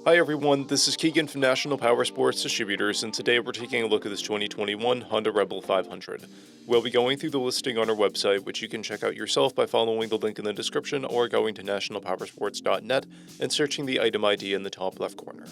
Hi everyone, this is Keegan from National Powersports Distributors, and today we're taking a look at this 2021 Honda Rebel 500. We'll be going through the listing on our website, which you can check out yourself by following the link in the description or going to nationalpowersports.net and searching the item ID in the top left corner.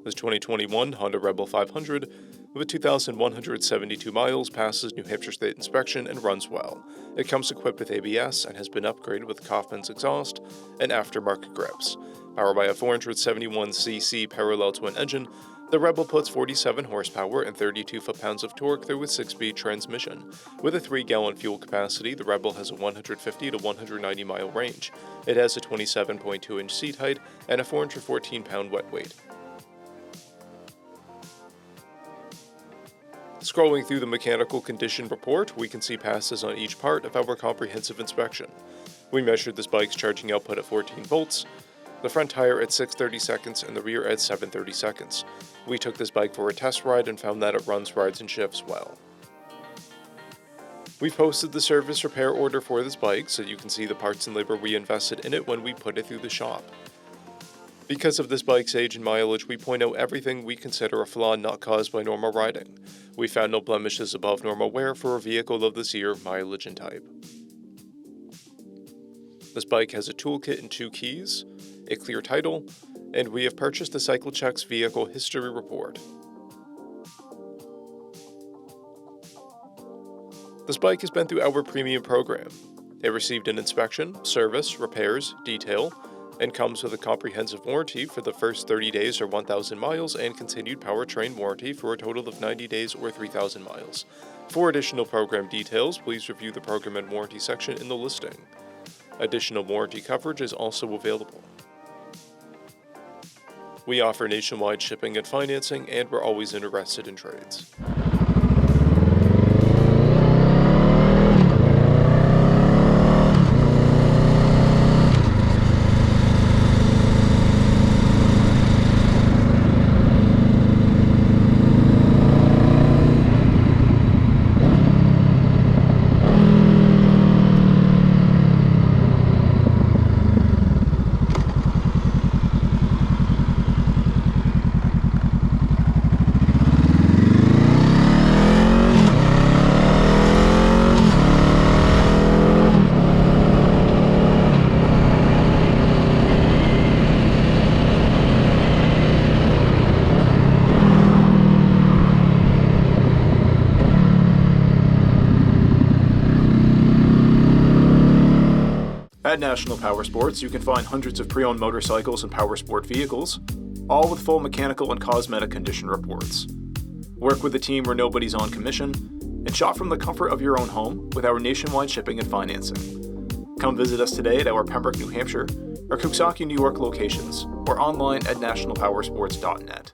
This 2021 Honda Rebel 500 with 2,172 miles passes New Hampshire State inspection and runs well. It comes equipped with ABS and has been upgraded with Kaufman's exhaust and aftermarket grips. Powered by a 471cc parallel twin engine, the Rebel puts 47 horsepower and 32 foot-pounds of torque through a 6-speed transmission. With a 3-gallon fuel capacity, the Rebel has a 150 to 190 mile range. It has a 27.2-inch seat height and a 414-pound wet weight. Scrolling through the mechanical condition report, we can see passes on each part of our comprehensive inspection. We measured this bike's charging output at 14 volts, the front tire at 6/30 seconds, and the rear at 7/30 seconds. We took this bike for a test ride and found that it runs, rides, and shifts well. We've posted the service repair order for this bike so you can see the parts and labor we invested in it when we put it through the shop. Because of this bike's age and mileage, we point out everything we consider a flaw not caused by normal riding. We found no blemishes above normal wear for a vehicle of this year, mileage, and type. This bike has a toolkit and 2 keys, a clear title, and we have purchased the CycleCheck's vehicle history report. This bike has been through our premium program. It received an inspection, service, repairs, detail, and comes with a comprehensive warranty for the first 30 days or 1,000 miles and continued powertrain warranty for a total of 90 days or 3,000 miles. For additional program details, please review the program and warranty section in the listing. Additional warranty coverage is also available. We offer nationwide shipping and financing, and we're always interested in trades. At National Powersports, you can find hundreds of pre-owned motorcycles and powersport vehicles, all with full mechanical and cosmetic condition reports. Work with a team where nobody's on commission, and shop from the comfort of your own home with our nationwide shipping and financing. Come visit us today at our Pembroke, New Hampshire, or Coxsackie, New York locations, or online at nationalpowersports.net.